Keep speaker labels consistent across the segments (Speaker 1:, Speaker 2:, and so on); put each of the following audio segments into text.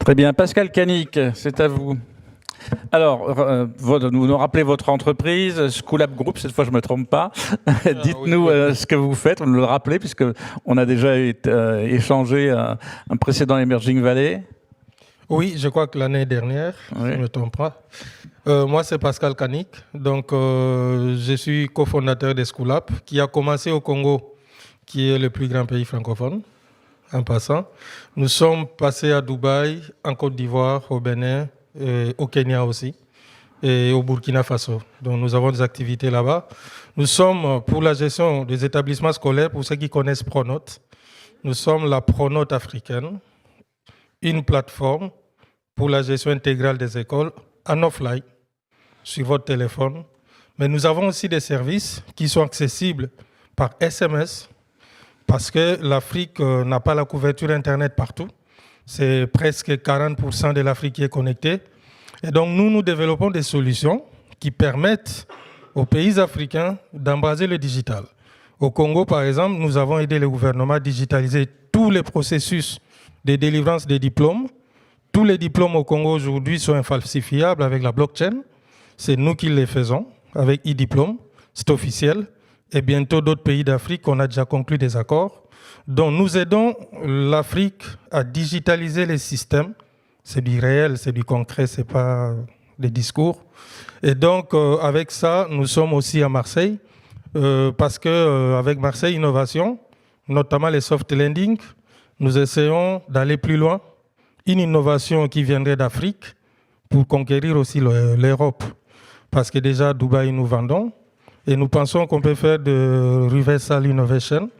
Speaker 1: Très bien. Pascal Canic, c'est à vous. Alors, vous nous rappelez votre entreprise, Schoolab Group, cette fois je ne me trompe pas. Dites-nous
Speaker 2: Oui.
Speaker 1: ce que vous faites, vous nous le rappelez, puisqu'on a déjà échangé un précédent Emerging Valley.
Speaker 2: Oui, je crois que l'année dernière,
Speaker 1: Oui.
Speaker 2: je ne me trompe pas. Moi, c'est Pascal Canic. Donc, je suis cofondateur de Schoolab, qui a commencé au Congo, qui est le plus grand pays francophone, en passant. Nous sommes passés à Dubaï, en Côte d'Ivoire, au Bénin, et au Kenya aussi, et au Burkina Faso. Donc, nous avons des activités là-bas. Nous sommes, pour la gestion des établissements scolaires, pour ceux qui connaissent Pronote, nous sommes la Pronote africaine, une plateforme pour la gestion intégrale des écoles en offline, sur votre téléphone. Mais nous avons aussi des services qui sont accessibles par SMS, parce que l'Afrique n'a pas la couverture Internet partout. C'est presque 40% de l'Afrique qui est connectée. Et donc, nous développons des solutions qui permettent aux pays africains d'embraser le digital. Au Congo, par exemple, nous avons aidé le gouvernement à digitaliser tous les processus de délivrance des diplômes. Tous les diplômes au Congo aujourd'hui sont infalsifiables avec la blockchain. C'est nous qui les faisons avec e-diplôme, c'est officiel. Et bientôt d'autres pays d'Afrique, on a déjà conclu des accords. Donc nous aidons l'Afrique à digitaliser les systèmes. C'est du réel, c'est du concret, c'est pas des discours. Et donc avec ça, nous sommes aussi à Marseille, parce que avec Marseille Innovation, notamment les soft lending, nous essayons d'aller plus loin. Une innovation qui viendrait d'Afrique pour conquérir aussi l'Europe. Parce que déjà, à Dubaï, nous vendons. Et nous pensons qu'on peut faire de reversal innovation.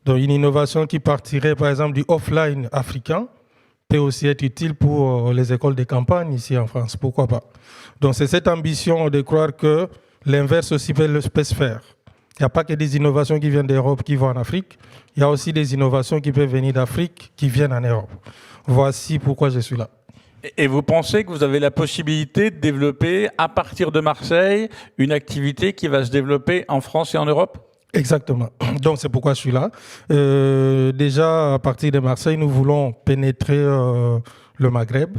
Speaker 2: Donc, une innovation qui partirait, par exemple, du offline africain peut aussi être utile pour les écoles de campagne ici en France. Pourquoi pas? Donc, c'est cette ambition de croire que l'inverse aussi peut se faire. Il n'y a pas que des innovations qui viennent d'Europe qui vont en Afrique. Il y a aussi des innovations qui peuvent venir d'Afrique qui viennent en Europe. Voici pourquoi je suis là.
Speaker 1: Et vous pensez que vous avez la possibilité de développer, à partir de Marseille, une activité qui va se développer en France et en Europe ?
Speaker 2: Exactement. Donc c'est pourquoi je suis là. Déjà, à partir de Marseille, nous voulons pénétrer le Maghreb,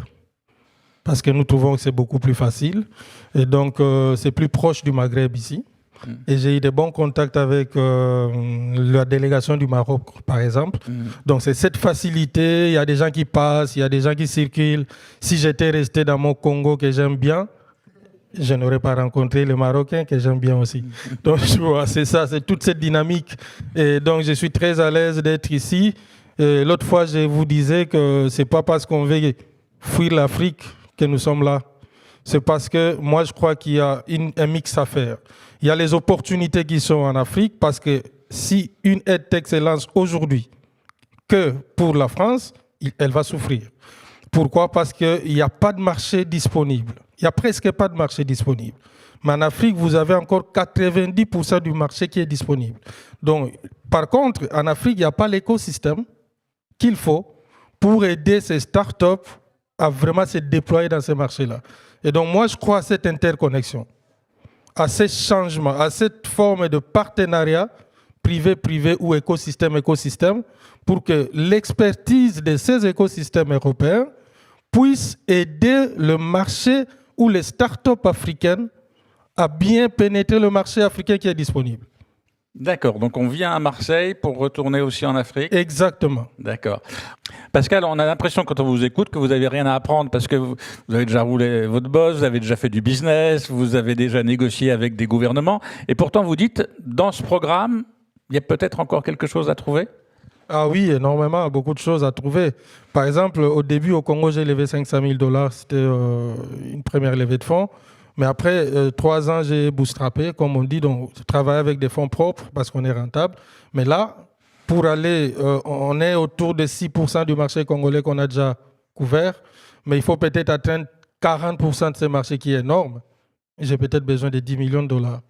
Speaker 2: parce que nous trouvons que c'est beaucoup plus facile. Et donc, c'est plus proche du Maghreb ici. Et j'ai eu de bons contacts avec la délégation du Maroc, par exemple. Donc, c'est cette facilité. Il y a des gens qui passent, il y a des gens qui circulent. Si j'étais resté dans mon Congo que j'aime bien, je n'aurais pas rencontré les Marocains que j'aime bien aussi. Donc, c'est ça, c'est toute cette dynamique. Et donc, je suis très à l'aise d'être ici. L'autre fois, je vous disais que ce n'est pas parce qu'on veut fuir l'Afrique que nous sommes là. C'est parce que moi, je crois qu'il y a un mix à faire. Il y a les opportunités qui sont en Afrique, parce que si une EdTech se lance aujourd'hui que pour la France, elle va souffrir. Pourquoi? Parce qu'il n'y a pas de marché disponible. Il n'y a presque pas de marché disponible. Mais en Afrique, vous avez encore 90% du marché qui est disponible. Donc, par contre, en Afrique, il n'y a pas l'écosystème qu'il faut pour aider ces startups à vraiment se déployer dans ces marchés-là. Et donc, moi, je crois à cette interconnexion, à ces changements, à cette forme de partenariat privé-privé ou écosystème-écosystème, pour que l'expertise de ces écosystèmes européens puisse aider le marché ou les startups africaines à bien pénétrer le marché africain qui est disponible.
Speaker 1: D'accord, donc on vient à Marseille pour retourner aussi en Afrique.
Speaker 2: Exactement.
Speaker 1: D'accord. Pascal, on a l'impression quand on vous écoute que vous n'avez rien à apprendre, parce que vous avez déjà roulé votre boss, vous avez déjà fait du business, vous avez déjà négocié avec des gouvernements, et pourtant vous dites, dans ce programme, il y a peut-être encore quelque chose à trouver ?
Speaker 2: Ah oui, énormément, beaucoup de choses à trouver. Par exemple, au début, au Congo, j'ai levé 500 000 $. C'était une première levée de fonds. Mais après 3 ans, j'ai bootstrappé, comme on dit. Donc, je travaille avec des fonds propres parce qu'on est rentable. Mais là, pour aller, on est autour de 6% du marché congolais qu'on a déjà couvert. Mais il faut peut-être atteindre 40% de ce marché qui est énorme. J'ai peut-être besoin de 10 millions de $.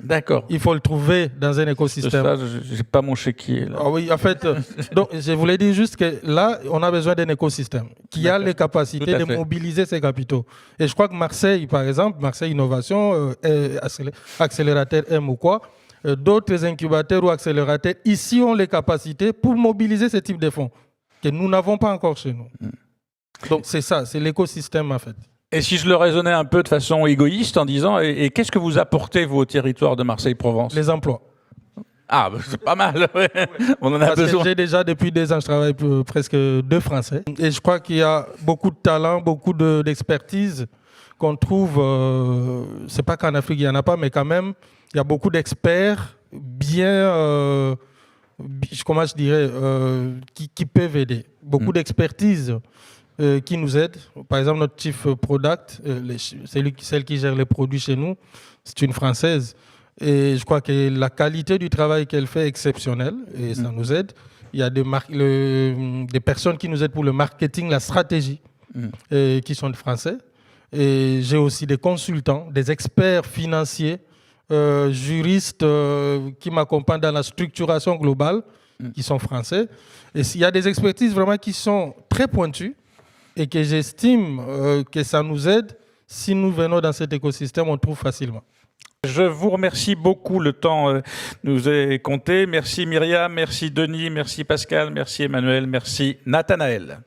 Speaker 1: D'accord.
Speaker 2: Il faut le trouver dans un écosystème.
Speaker 1: Ça, je n'ai pas mon chéquier. Là.
Speaker 2: Ah oui, en fait, donc, je voulais dire juste que là, on a besoin d'un écosystème qui a les capacités de mobiliser ses capitaux. Et je crois que Marseille, par exemple, Marseille Innovation, accélérateur M ou quoi, d'autres incubateurs ou accélérateurs, ici ont les capacités pour mobiliser ce type de fonds que nous n'avons pas encore chez nous. Donc c'est ça, c'est l'écosystème en fait.
Speaker 1: Et si je le raisonnais un peu de façon égoïste en disant, et qu'est-ce que vous apportez, vous, au territoire de Marseille-Provence?
Speaker 2: Les emplois.
Speaker 1: Ah, bah, c'est pas mal, ouais. On en a
Speaker 2: Parce
Speaker 1: besoin.
Speaker 2: que j'ai déjà, depuis 2 ans, je travaille pour presque 2 Français. Et je crois qu'il y a beaucoup de talent, beaucoup d'expertise qu'on trouve, c'est pas qu'en Afrique, il n'y en a pas, mais quand même, il y a beaucoup d'experts bien, comment je dirais, qui peuvent aider. Beaucoup d'expertise qui nous aide. Par exemple, notre chief product, celle qui gère les produits chez nous, c'est une Française. Et je crois que la qualité du travail qu'elle fait est exceptionnelle et ça nous aide. Il y a des personnes qui nous aident pour le marketing, la stratégie, qui sont des Français. Et j'ai aussi des consultants, des experts financiers, juristes qui m'accompagnent dans la structuration globale, qui sont français. Et il y a des expertises vraiment qui sont très pointues et que j'estime que ça nous aide. Si nous venons dans cet écosystème, on trouve facilement.
Speaker 1: Je vous remercie beaucoup, le temps nous est compté. Merci Myriam, merci Denis, merci Pascal, merci Emmanuel, merci Nathanaël.